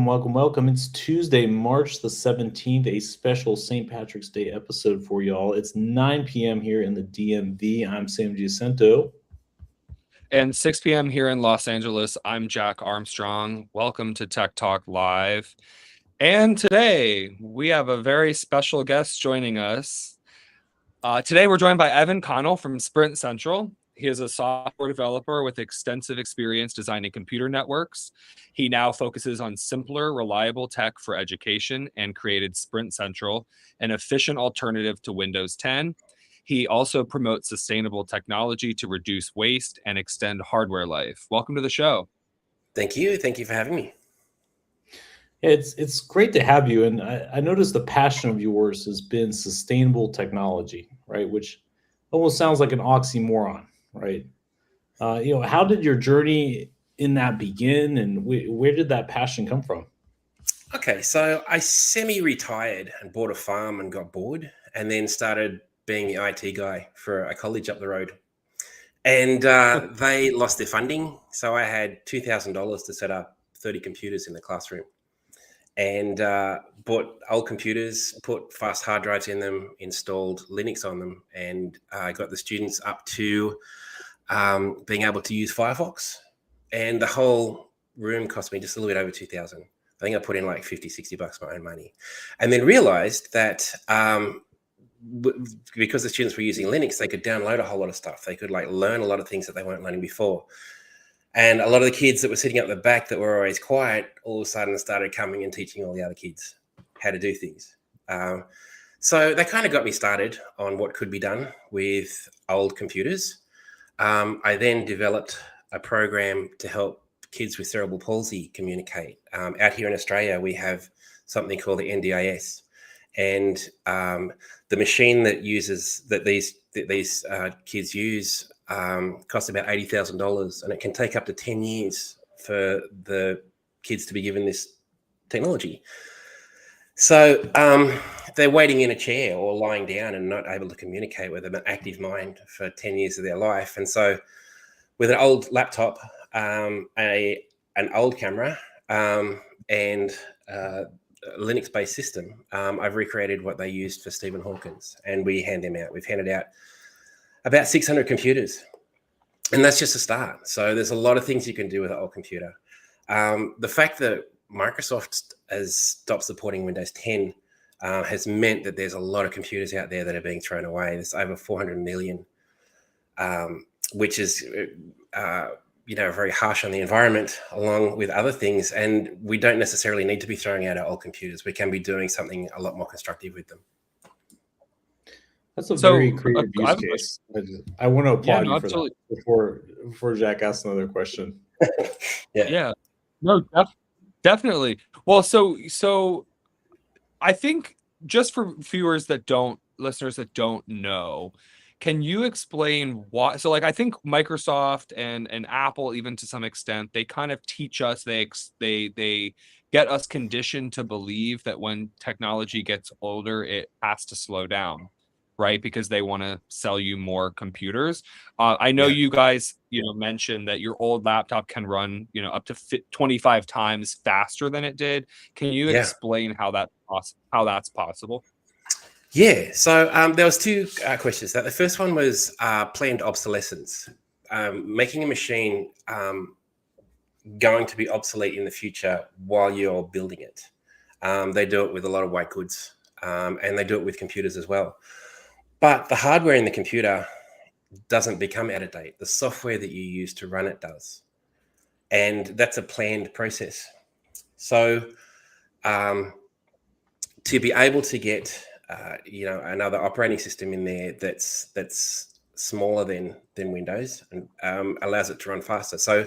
welcome. It's Tuesday, March the 17th, a special St. Patrick's Day episode for y'all. It's 9 p.m. here in the DMV. I'm Sam Giacinto. And 6 p.m. here in Los Angeles, I'm Jack Armstrong. Welcome to Tech Talk Live. And today we have a very special guest joining us. Today we're joined by Evan Connell from Sprint Central. He is a software developer with extensive experience designing computer networks. He now focuses on simpler, reliable tech for education and created Sprint Central, an efficient alternative to Windows 10. He also promotes sustainable technology to reduce waste and extend hardware life. Welcome to the show. Thank you. Thank you for having me. It's great to have you. And I noticed the passion of yours has been sustainable technology, right? Which almost sounds like an oxymoron, right? How did your journey in that begin, and where did that passion come from? Okay, so I semi-retired and bought a farm and got bored, and then started being the IT guy for a college up the road. And they lost their funding, so I had $2,000 to set up 30 computers in the classroom. And bought old computers, put fast hard drives in them, installed Linux on them, and got the students up to being able to use Firefox. And the whole room cost me just a little bit over 2,000. I think I put in like 50, 60 bucks my own money. And then realized that because the students were using Linux, they could download a whole lot of stuff. They could learn a lot of things that they weren't learning before. And a lot of the kids that were sitting up the back that were always quiet, all of a sudden started coming and teaching all the other kids how to do things. So that kind of got me started on what could be done with old computers. I then developed a program to help kids with cerebral palsy communicate. Out here in Australia, we have something called the NDIS. And the machine that these kids use costs about $80,000, and it can take up to 10 years for the kids to be given this technology. So they're waiting in a chair or lying down and not able to communicate with an active mind for 10 years of their life. And so with an old laptop, an old camera, and a Linux-based system, I've recreated what they used for Stephen Hawkins, and we hand them out. We've handed out about 600 computers, and that's just a start. So there's a lot of things you can do with an old computer. The fact that Microsoft has stopped supporting Windows 10 has meant that there's a lot of computers out there that are being thrown away. There's over 400 million, which is very harsh on the environment, along with other things. And we don't necessarily need to be throwing out our old computers. We can be doing something a lot more constructive with them. That's a very creative use case. I want to applaud you for that before Jack asks another question. Yeah. No, definitely. Well, so I think just for listeners that don't know, can you explain why? So I think Microsoft and Apple, even to some extent, they kind of teach us, they get us conditioned to believe that when technology gets older, it has to slow down, right? Because they want to sell you more computers. I know you guys, mentioned that your old laptop can run, up to 25 times faster than it did. Can you explain how that's possible? Yeah. So there was two questions. The first one was planned obsolescence, making a machine going to be obsolete in the future while you're building it. They do it with a lot of white goods, and they do it with computers as well. But the hardware in the computer doesn't become out of date. The software that you use to run it does. And that's a planned process. So to be able to get another operating system in there that's smaller than Windows and allows it to run faster. So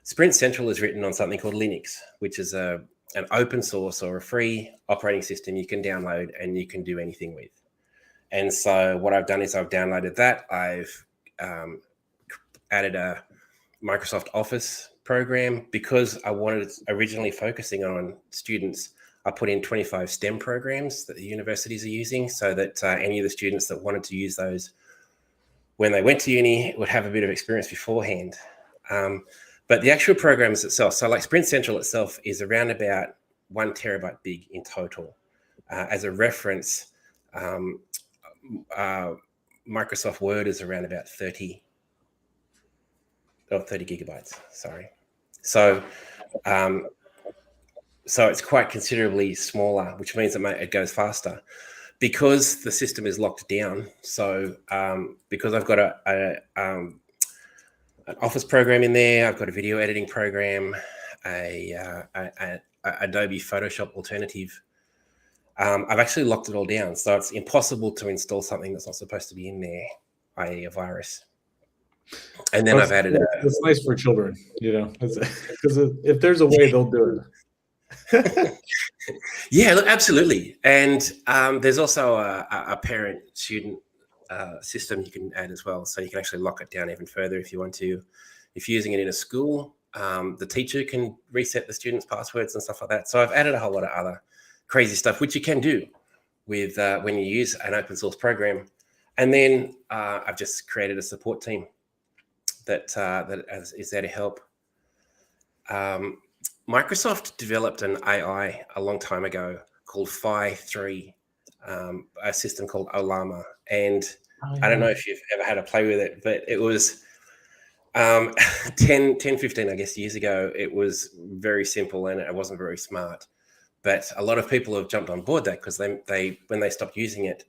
Sprint Central is written on something called Linux, which is an open source or a free operating system you can download and you can do anything with. And so what I've done is I've downloaded that. I've added a Microsoft Office program because I wanted originally focusing on students. I put in 25 STEM programs that the universities are using so that any of the students that wanted to use those when they went to uni would have a bit of experience beforehand. But the actual programs itself, so like Sprint Central itself is around about 1 terabyte big in total. As a reference, Microsoft Word is around about 30 gigabytes. Sorry. So it's quite considerably smaller, which means it goes faster because the system is locked down. So because I've got an Office program in there, I've got a video editing program, a Adobe Photoshop alternative. I've actually locked it all down, so it's impossible to install something that's not supposed to be in there, i.e. a virus. And then I've added it's nice for children, because if there's a way, they'll do it. Yeah, look, absolutely. And there's also a parent-student system you can add as well, so you can actually lock it down even further if you want to. If you're using it in a school, the teacher can reset the students' passwords and stuff like that. So I've added a whole lot of other crazy stuff, which you can do with when you use an open source program. And then I've just created a support team that is there to help. Microsoft developed an AI a long time ago called Phi 3, a system called Olama. And I don't know if you've ever had a play with it, but it was 10, 15, I guess, years ago. It was very simple and it wasn't very smart. But a lot of people have jumped on board that because they when they stopped using it,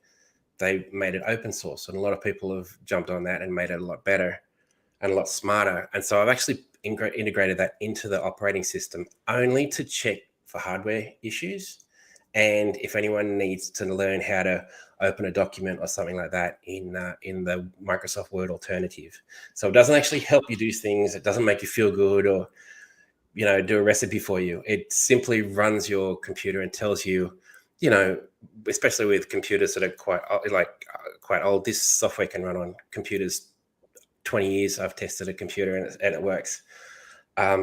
they made it open source. And a lot of people have jumped on that and made it a lot better and a lot smarter. And so I've actually integrated that into the operating system only to check for hardware issues. And if anyone needs to learn how to open a document or something like that in the Microsoft Word alternative. So it doesn't actually help you do things. It doesn't make you feel good or, do a recipe for you. It simply runs your computer and tells you, especially with computers that are quite old, this software can run on computers 20 years. I've tested a computer and it works.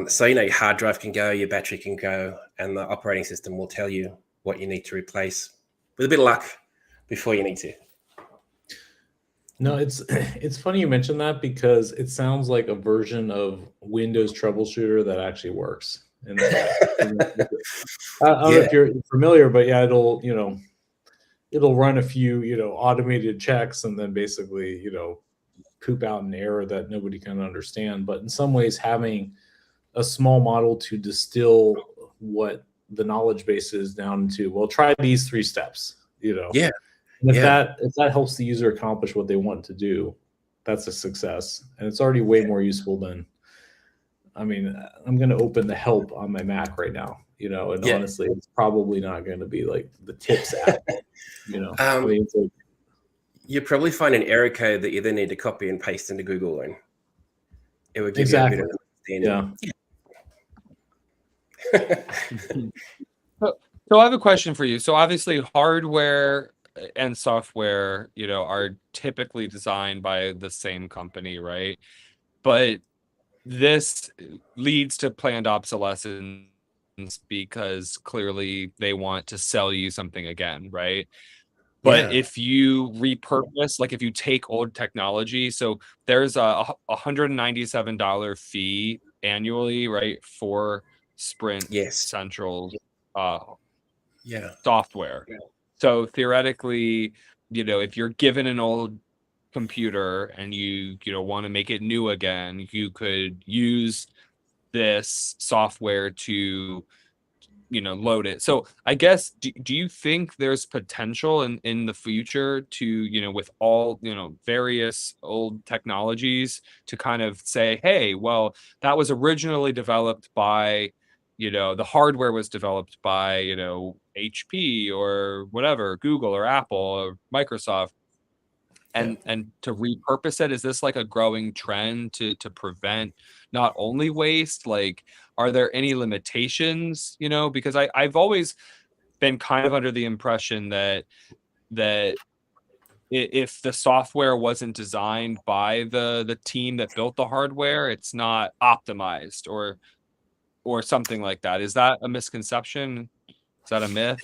So, your hard drive can go, your battery can go, and the operating system will tell you what you need to replace with a bit of luck before you need to. No, it's funny you mentioned that because it sounds like a version of Windows Troubleshooter that actually works. And I don't know if you're familiar, but yeah, it'll run a few, automated checks and then basically, poop out an error that nobody can understand. But in some ways, having a small model to distill what the knowledge base is down to, well, try these 3 steps, Yeah. And if that helps the user accomplish what they want to do, that's a success. And it's already way more useful than, I'm going to open the help on my Mac right now, and honestly, it's probably not going to be like the tips app, it's like, you probably find an error code that you then need to copy and paste into Google, and it would give you a bit of understanding. So I have a question for you. So obviously hardware and software, are typically designed by the same company, right? But this leads to planned obsolescence because clearly they want to sell you something again, right? But if you repurpose, like if you take old technology, so there's a $197 fee annually, right, for Sprint Central software. So theoretically, if you're given an old computer and you want to make it new again, you could use this software to load it. So I guess do you think there's potential in the future to with all various old technologies to kind of say, hey, well, that was originally developed by the hardware was developed by HP or whatever, Google or Apple or Microsoft, and to repurpose it? Is this like a growing trend to prevent not only waste? Like, are there any limitations, because I've always been kind of under the impression that if the software wasn't designed by the team that built the hardware, it's not optimized or something like that. Is that a misconception? Is that a myth?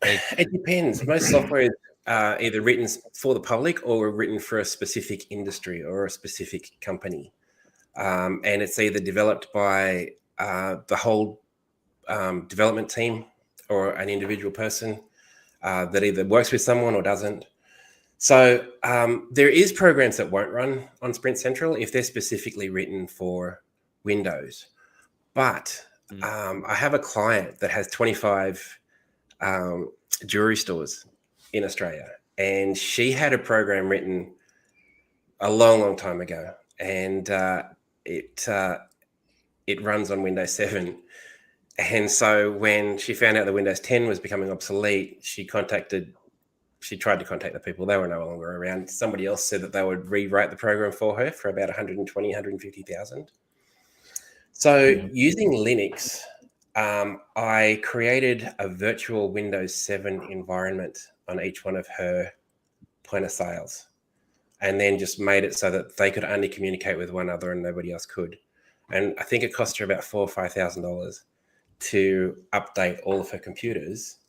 It depends. Most software is either written for the public or written for a specific industry or a specific company. and it's either developed by the whole development team or an individual person that either works with someone or doesn't. So there is programs that won't run on Sprint Central if they're specifically written for Windows. But I have a client that has 25 jewelry stores in Australia, and she had a program written a long time ago, and it runs on Windows 7. And so when she found out that Windows 10 was becoming obsolete, she tried to contact the people. They were no longer around. Somebody else said that they would rewrite the program for her for about 120, 150,000. So using Linux, I created a virtual Windows 7 environment on each one of her point of sales, and then just made it so that they could only communicate with one another and nobody else could. And I think it cost her about $4,000 or $5,000 to update all of her computers.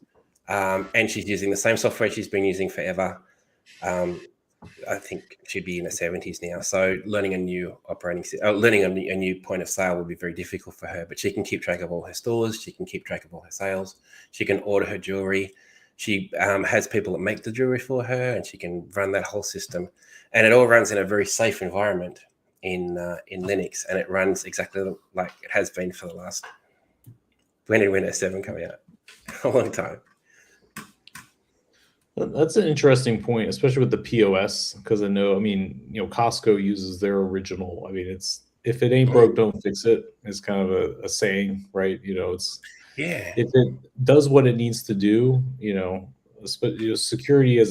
And she's using the same software she's been using forever. I think she'd be in her 70s now. So learning a new learning a new point of sale would be very difficult for her, but she can keep track of all her stores. She can keep track of all her sales. She can order her jewelry. She has people that make the jewelry for her, and she can run that whole system. And it all runs in a very safe environment in Linux, and it runs exactly like it has been for the last, when did Windows 7 come out? A long time. That's an interesting point, especially with the POS, because I mean, Costco uses their original. I mean, it's, if it ain't broke, don't fix it, is kind of a saying, right? It's, if it does what it needs to do, security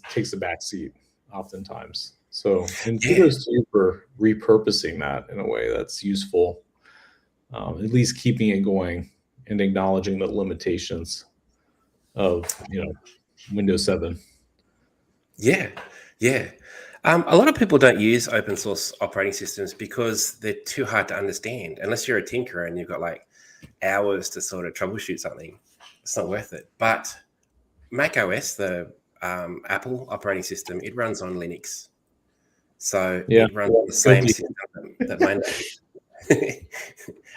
takes a back seat oftentimes. So, and kudos to you for repurposing that in a way that's useful, at least keeping it going and acknowledging the limitations of Windows 7. Yeah. A lot of people don't use open source operating systems because they're too hard to understand. Unless you're a tinkerer and you've got like hours to sort of troubleshoot something, it's not worth it. But Mac OS, the Apple operating system, it runs on Linux. So it runs on the same system that mine does.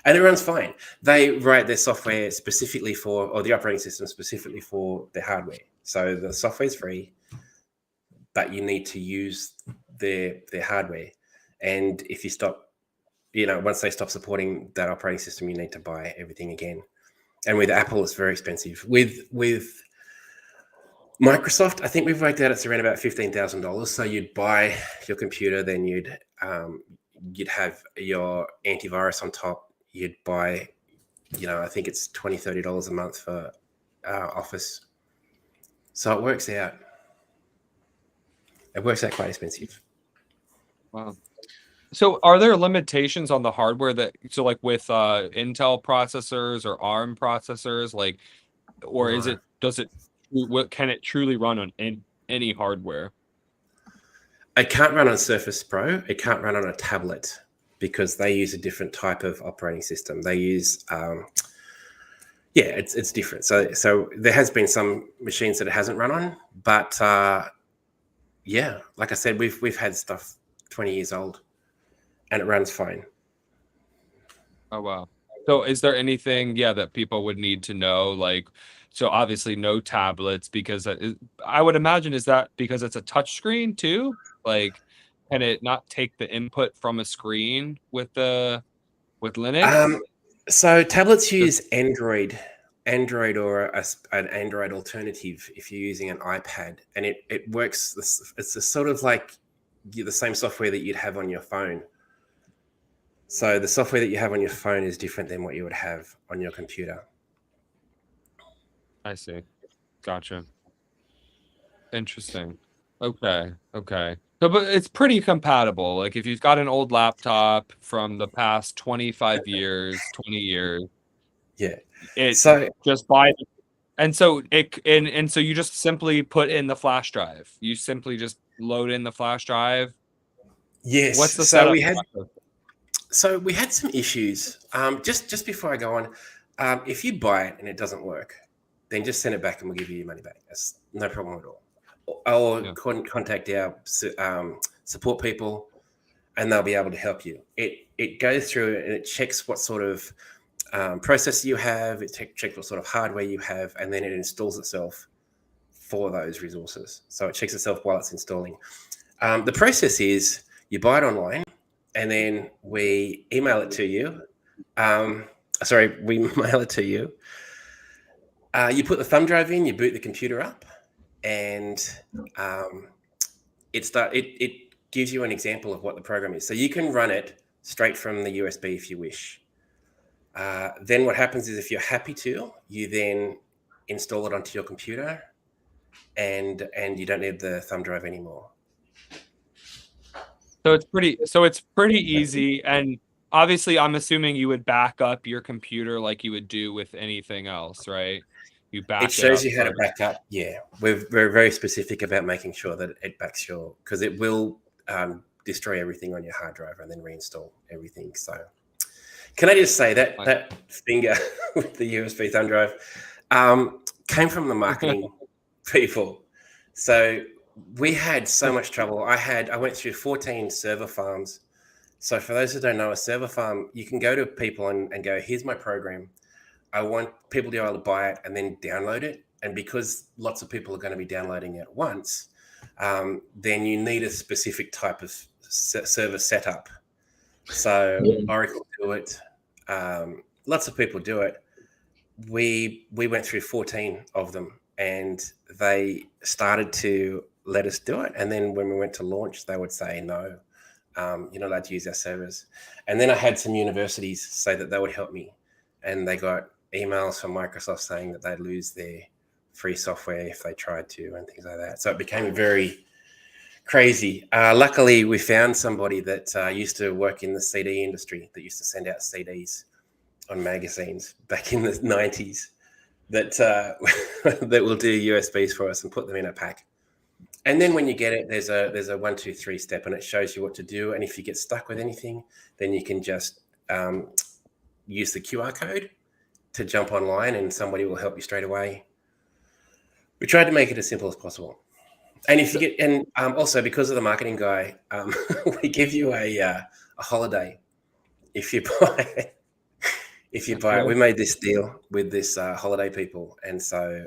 And it runs fine. They write their software specifically or the operating system specifically for their hardware. So the software is free, but you need to use their hardware. And if you stop, once they stop supporting that operating system, you need to buy everything again. And with Apple, it's very expensive. With Microsoft, I think we've worked out it's around about $15,000. So you'd buy your computer, then you'd have your antivirus on top. You'd buy, I think it's $20, $30 a month for Office. So it works out. It works out quite expensive. Wow. So are there limitations on the hardware like with Intel processors or ARM processors, or can it truly run on any hardware? It can't run on Surface Pro. It can't run on a tablet because they use a different type of operating system. They use, it's different. So there has been some machines that it hasn't run on, but like I said, we've had stuff 20 years old, and it runs fine. Oh wow! So is there anything, that people would need to know? So obviously no tablets, because I would imagine, is that because it's a touch screen too? Can it not take the input from a screen with Linux? So tablets use Android or an Android alternative if you're using an iPad, and it works. It's a sort of like the same software that you'd have on your phone. So the software that you have on your phone is different than what you would have on your computer. I see. Gotcha. Interesting. Okay. So, but it's pretty compatible. If you've got an old laptop from the past 25 years, 20 years, just buy it. And so so you just simply put in the flash drive. You simply just load in the flash drive. Yes. What's the setup? So we had some issues. Just before I go on, if you buy it and it doesn't work, then just send it back and we'll give you your money back. That's no problem at all. Or contact our support people. and they'll be able to help you. It goes through and it checks what sort of processor you have, it checks what sort of hardware you have, and then it installs itself for those resources. So it checks itself while it's installing. The process is you buy it online, and then we email it to you. We mail it to you. You put the thumb drive in, you boot the computer up, and it gives you an example of what the program is. So you can run it straight from the USB if you wish. Then what happens is if you're happy to, you then install it onto your computer, and you don't need the thumb drive anymore. So it's pretty easy. And obviously I'm assuming you would back up your computer like you would do with anything else, right? You back it shows up you how to first. back up. Yeah, we're very specific about making sure that it backs because it will destroy everything on your hard drive and then reinstall everything. So can I just say that finger with the USB thumb drive came from the marketing people. So we had so much trouble. I went through 14 server farms. So for those who don't know, a server farm, you can go to people and go, here's my program. I want people to be able to buy it and then download it. And because lots of people are going to be downloading it at once, then you need a specific type of server setup. So Oracle do it. Lots of people do it. We went through 14 of them, and they started to let us do it. And then when we went to launch, they would say, no, you're not allowed to use our servers. And then I had some universities say that they would help me. And they got emails from Microsoft saying that they'd lose their free software if they tried to and things like that. So it became very crazy. Luckily, we found somebody that used to work in the CD industry, that used to send out CDs on magazines back in the 90s that that will do USBs for us and put them in a pack. And then when you get it, there's a 1, 2, 3 step, and it shows you what to do. And if you get stuck with anything, then you can just use the QR code to jump online, and somebody will help you straight away. We tried to make it as simple as possible. And if you get, and also because of the marketing guy, we give you a holiday if you buy it. If you buy it. We made this deal with this holiday people, and so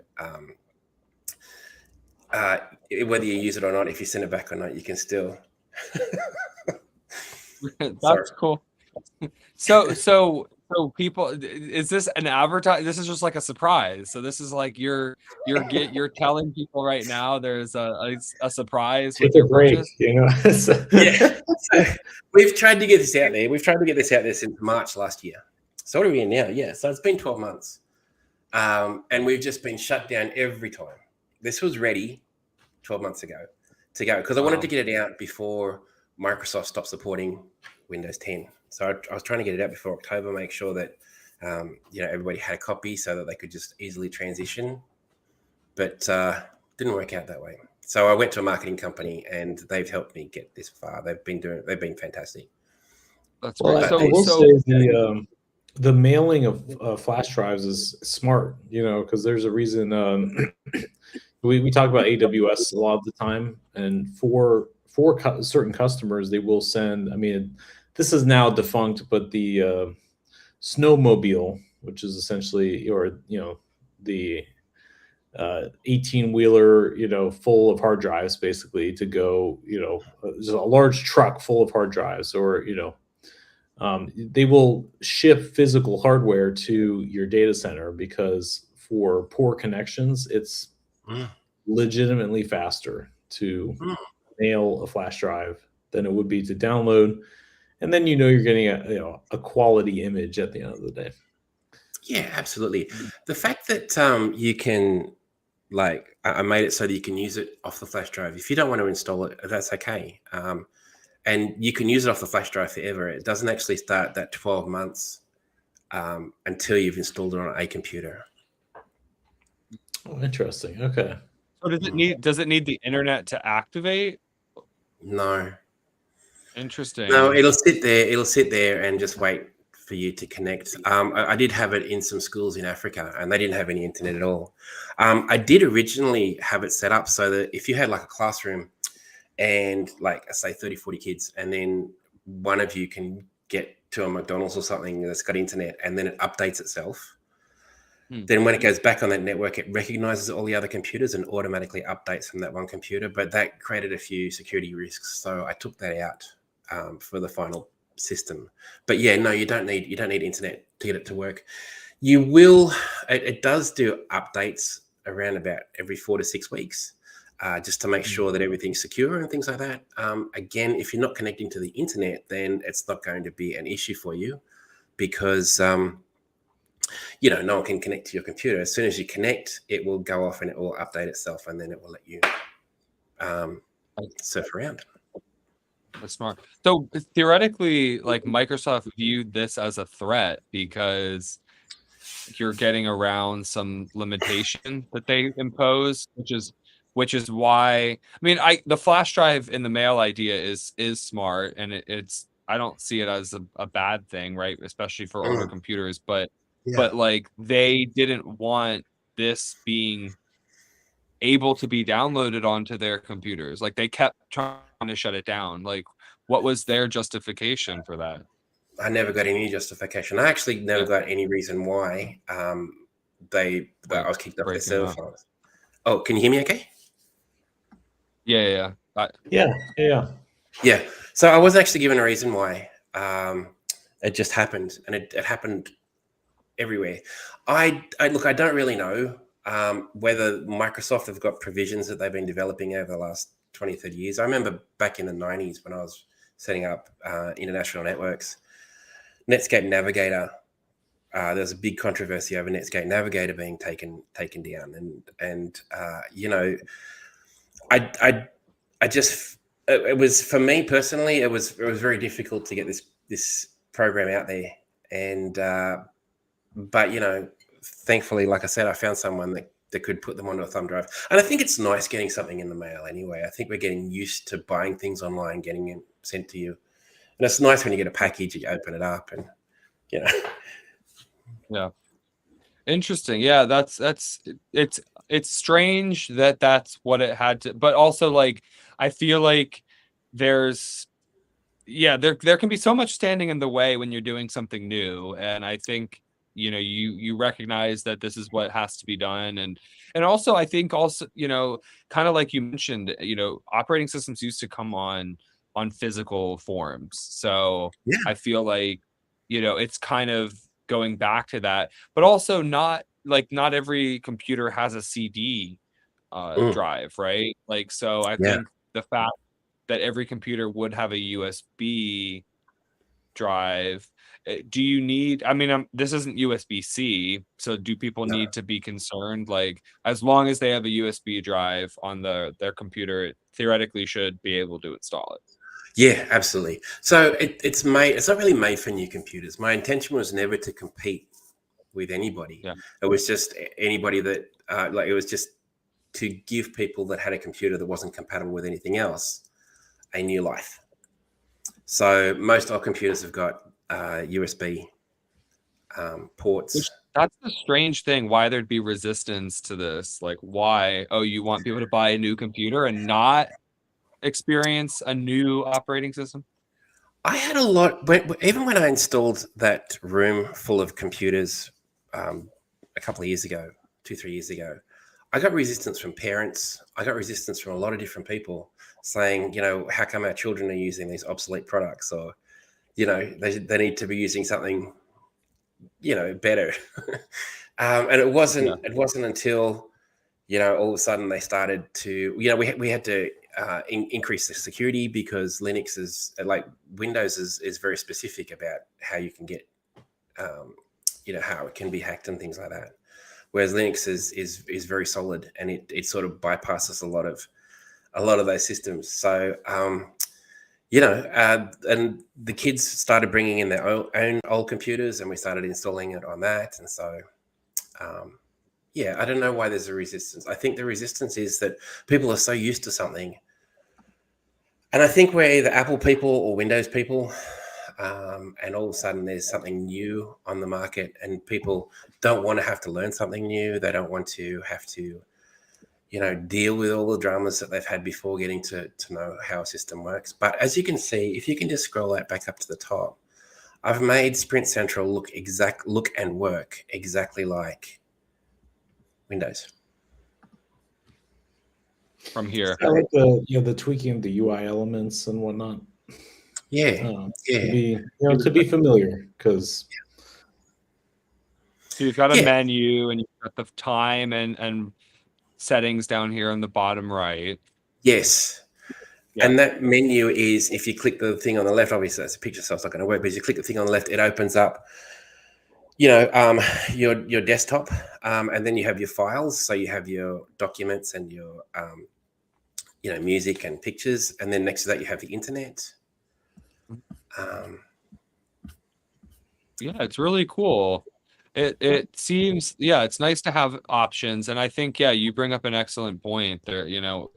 whether you use it or not, if you send it back or not, you can still. That's cool. So people, is this an advertise? This is just like a surprise. So this is like you're telling people right now there's a surprise with your purchase. You know. Yeah. So we've tried to get this out there. We've tried to get this out there since March last year. So what are we in now? Yeah. So it's been 12 months, and we've just been shut down every time. This was ready 12 months ago to go because I wanted to get it out before Microsoft stopped supporting Windows 10. So I was trying to get it out before October, make sure that everybody had a copy so that they could just easily transition. But didn't work out that way. So I went to a marketing company, and they've helped me get this far. They've been fantastic. That's great. I will say the mailing of flash drives is smart, because there's a reason. We talk about AWS a lot of the time, and for certain customers, they will send. I mean, this is now defunct, but the snowmobile, which is essentially, the 18-wheeler, full of hard drives, basically to go, there's a large truck full of hard drives, or they will ship physical hardware to your data center because for poor connections, it's legitimately faster to mail a flash drive than it would be to download. And then you're getting a quality image at the end of the day. Yeah, absolutely. The fact that you can, I made it so that you can use it off the flash drive. If you don't want to install it, that's okay. And you can use it off the flash drive forever. It doesn't actually start that 12 months until you've installed it on a computer. Oh, interesting. Okay. So does it need the internet to activate? No. Interesting. No, it'll sit there and just wait for you to connect. I did have it in some schools in Africa, and they didn't have any internet at all. I did originally have it set up so that if you had like a classroom and say 30, 40 kids, and then one of you can get to a McDonald's or something that's got internet, and then it updates itself. Then when it goes back on that network, it recognizes all the other computers and automatically updates from that one computer. But that created a few security risks, so I took that out for the final system. But yeah, no, you don't need internet to get it to work. You will. It does do updates around about every 4 to 6 weeks, just to make sure that everything's secure and things like that. Again, if you're not connecting to the internet, then it's not going to be an issue for you, because no one can connect to your computer. As soon as you connect, it will go off and it will update itself, and then it will let you surf around. That's smart. So theoretically, like, Microsoft viewed this as a threat because you're getting around some limitation that they impose, which is why, I mean, the flash drive in the mail idea is smart, and it's, I don't see it as a bad thing, right? Especially for older computers, but like, they didn't want this being able to be downloaded onto their computers. Like, they kept trying to shut it down. Like, what was their justification for that? I never got any justification. I actually never got any reason why I was kicked off their server farms. Oh, can you hear me okay? Yeah. Yeah. So I wasn't actually given a reason why. It just happened, and it happened everywhere. I don't really know whether Microsoft have got provisions that they've been developing over the last 20, 30 years. I remember back in the 90s when I was setting up international networks, Netscape Navigator, there was a big controversy over Netscape Navigator being taken down, and I just, it was, for me personally, it was very difficult to get this program out there, and but thankfully, like I said, I found someone that could put them onto a thumb drive. And I think it's nice getting something in the mail anyway. I think we're getting used to buying things online, getting it sent to you. And it's nice when you get a package, you open it up, and Yeah. Interesting. Yeah, it's strange that that's what it had to, but also, like, I feel like there can be so much standing in the way when you're doing something new, and I think you recognize that this is what has to be done, and also I think also kind of like you mentioned, operating systems used to come on physical forms, so I feel like it's kind of going back to that, but also not every computer has a CD drive, right? Like, so I think the fact that every computer would have a USB drive, do you need, I mean, this isn't USB-C, so do people need to be concerned? Like, as long as they have a USB drive on their computer, it theoretically should be able to install it. Yeah, absolutely. So it's not really made for new computers. My intention was never to compete with anybody. Yeah. It was just anybody that it was just to give people that had a computer that wasn't compatible with anything else a new life. So most old computers have got USB ports. That's the strange thing, why there'd be resistance to this. Like, why? Oh, you want people to buy a new computer and not experience a new operating system? I had a lot, even when I installed that room full of computers a couple of years ago, 2-3 years ago, I got resistance from parents. I got resistance from a lot of different people saying, how come our children are using these obsolete products, or, they need to be using something, better. And it wasn't until, all of a sudden they started to, we had to increase the security, because Linux is, like, Windows is very specific about how you can get, how it can be hacked and things like that. Whereas Linux is very solid, and it sort of bypasses a lot of those systems. So, and the kids started bringing in their own old computers, and we started installing it on that. And so, I don't know why there's a resistance. I think the resistance is that people are so used to something. And I think we're either Apple people or Windows people. And all of a sudden there's something new on the market, and people don't want to have to learn something new. They don't want to have to, deal with all the dramas that they've had before getting to know how a system works. But as you can see, if you can just scroll that back up to the top, I've made Sprint Central look and work exactly like Windows. From here. I like the tweaking of the UI elements and whatnot. Yeah. To be familiar, because So you've got a Yeah. menu and you've got the time and settings down here on the bottom right. Yes. Yeah. And that menu is, if you click the thing on the left, obviously that's a picture, so it's not going to work, but as you click the thing on the left, it opens up, your desktop, and then you have your files. So you have your documents and your, music and pictures. And then next to that, you have the internet. Yeah, it's really cool. It seems, it's nice to have options. And I think, you bring up an excellent point there.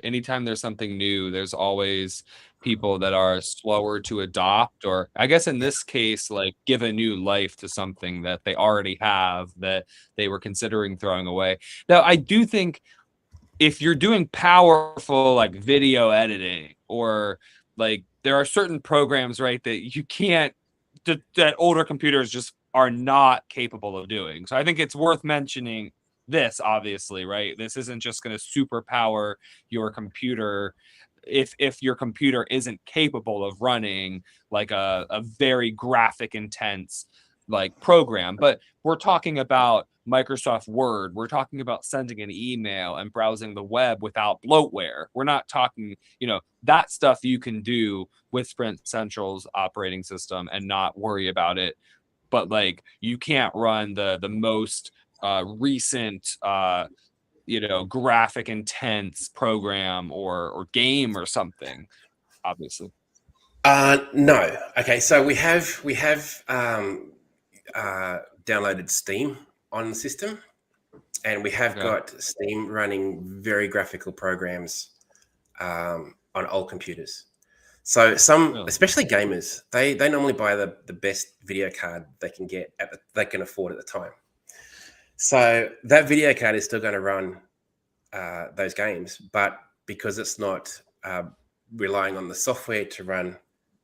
Anytime there's something new, there's always people that are slower to adopt, or I guess in this case, like give a new life to something that they already have that they were considering throwing away. Now, I do think if you're doing powerful like video editing, or like there are certain programs, right, that you can't, that older computers just are not capable of doing. So I think it's worth mentioning this, obviously, right? This isn't just going to superpower your computer if your computer isn't capable of running like a very graphic intense like program. But we're talking about Microsoft Word. We're talking about sending an email and browsing the web without bloatware. We're not talking, that stuff you can do with Sprint Central's operating system and not worry about it. But like, you can't run the most recent graphic intense program or game or something, obviously. No. Okay. So we have downloaded Steam on the system, and we have got Steam running very graphical programs on old computers. So especially gamers, they normally buy the best video card they can get they can afford at the time. So that video card is still going to run those games, but because it's not relying on the software to run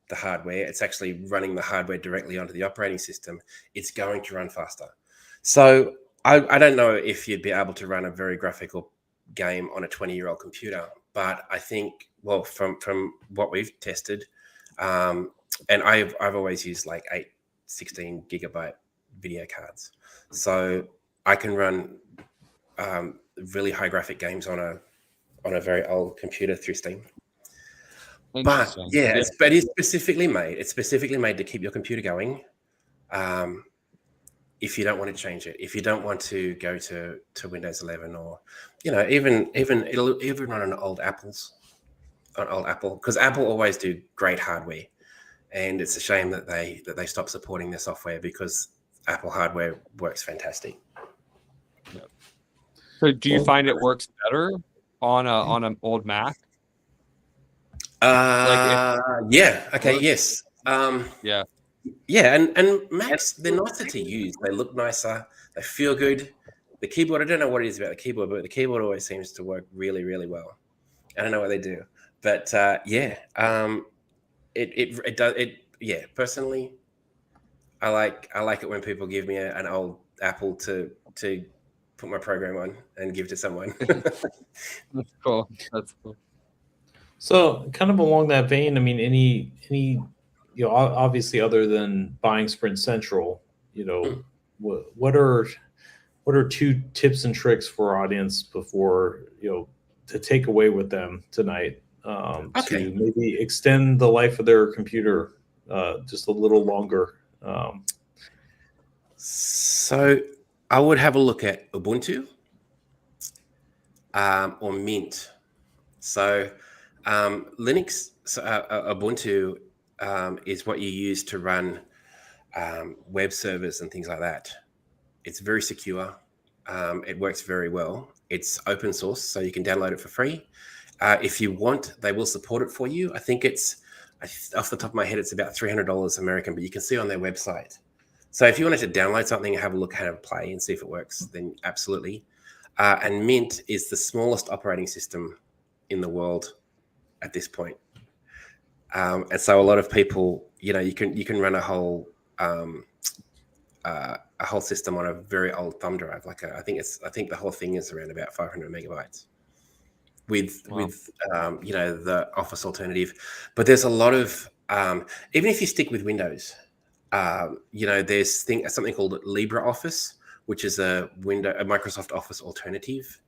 the hardware, it's actually running the hardware directly onto the operating system. It's going to run faster. So I don't know if you'd be able to run a very graphical game on a 20-year-old computer, but I think, well, from what we've tested, and I've always used like 16 gigabyte video cards, so I can run really high graphic games on a very old computer through Steam. But but it's specifically made. It's specifically made to keep your computer going. If you don't want to change it, if you don't want to go to Windows 11, or even it'll even run on old Apple, because Apple always do great hardware, and it's a shame that they stop supporting their software, because Apple hardware works fantastic. So do you find it works better on an old Mac? Yeah. Okay. Yes. Yeah, and Macs, they're nicer to use. They look nicer. They feel good. The keyboard, I don't know what it is about the keyboard, but the keyboard always seems to work really, really well. I don't know what they do, but it does. Yeah, personally, I like it when people give me an old Apple to put my program on and give to someone. That's cool. That's cool. So, kind of along that vein, I mean, any obviously, other than buying Sprint Central, what are two tips and tricks for our audience before to take away with them tonight, to maybe extend the life of their computer just a little longer? So I would have a look at Ubuntu or Mint. So Linux, Ubuntu is what you use to run web servers and things like that. It's very secure. It works very well. It's open source, so you can download it for free. If you want, they will support it for you. I think it's, off the top of my head, it's about $300 American, but you can see on their website. So if you wanted to download something and have a look, how to play and see if it works, then absolutely. and Mint is the smallest operating system in the world at this point. And so a lot of people, you can run a whole system on a very old thumb drive. I think the whole thing is around about 500 megabytes with the Office alternative. But there's a lot of even if you stick with Windows, there's something called LibreOffice, which is a Microsoft Office alternative.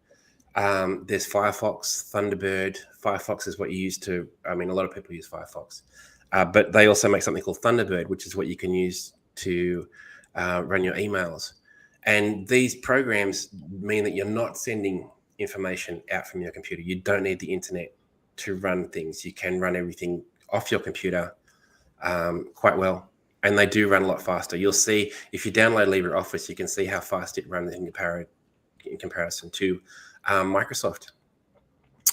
There's Firefox, Thunderbird. Firefox is what you use to. A lot of people use Firefox, but they also make something called Thunderbird, which is what you can use to run your emails. And these programs mean that you're not sending information out from your computer. You don't need the internet to run things. You can run everything off your computer quite well. And they do run a lot faster. You'll see if you download LibreOffice, you can see how fast it runs in comparison to Microsoft.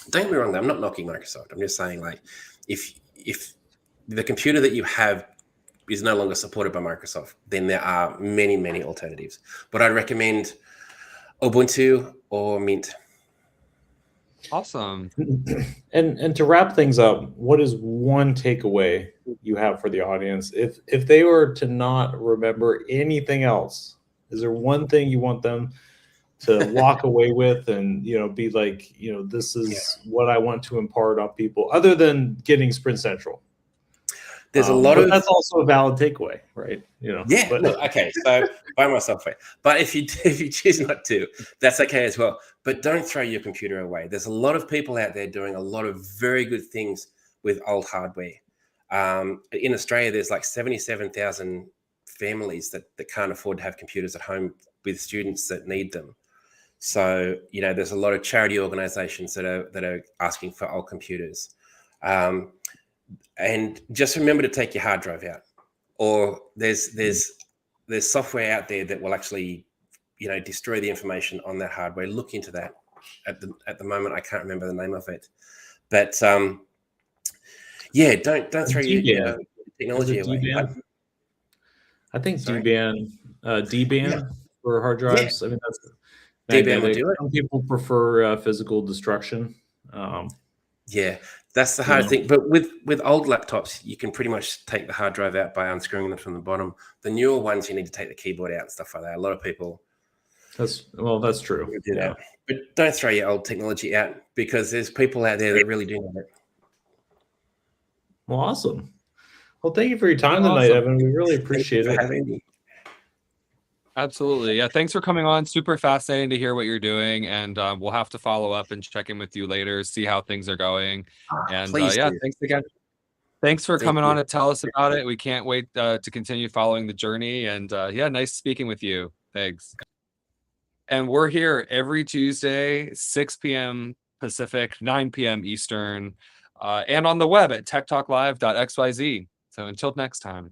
Don't get me wrong, I'm not knocking Microsoft. I'm just saying, if the computer that you have is no longer supported by Microsoft, then there are many, many alternatives. But I'd recommend Ubuntu or Mint. Awesome. And to wrap things up, what is one takeaway you have for the audience? If they were to not remember anything else, is there one thing you want them to walk away with and be like, this is what I want to impart on people, other than getting Sprint Central? There's a lot of that's also a valid takeaway, right? Look, okay, so buy myself away. But if you choose not to, that's okay as well. But don't throw your computer away. There's a lot of people out there doing a lot of very good things with old hardware. In Australia, there's like 77,000 families that can't afford to have computers at home with students that need them. So there's a lot of charity organizations that are asking for old computers. And just remember to take your hard drive out, or there's software out there that will actually, destroy the information on that hardware. Look into that. At the moment, I can't remember the name of it, but don't throw your technology away. I think D-band for hard drives. Yeah. That's D-band will do it. Some people prefer physical destruction. That's the hard thing. But with old laptops, you can pretty much take the hard drive out by unscrewing them from the bottom. The newer ones, you need to take the keyboard out and stuff like that. A lot of people. That's true. Do that. But don't throw your old technology out, because there's people out there that really do know it. Well, awesome. Well, thank you for your time tonight, Evan. We really appreciate it. Having me. Absolutely. Yeah. Thanks for coming on. Super fascinating to hear what you're doing. And we'll have to follow up and check in with you later, see how things are going. And Please do. thanks again. Thanks for coming on to tell us about it. We can't wait to continue following the journey. And nice speaking with you. Thanks. And we're here every Tuesday, 6 p.m. Pacific, 9 p.m. Eastern, and on the web at techtalklive.xyz. So until next time.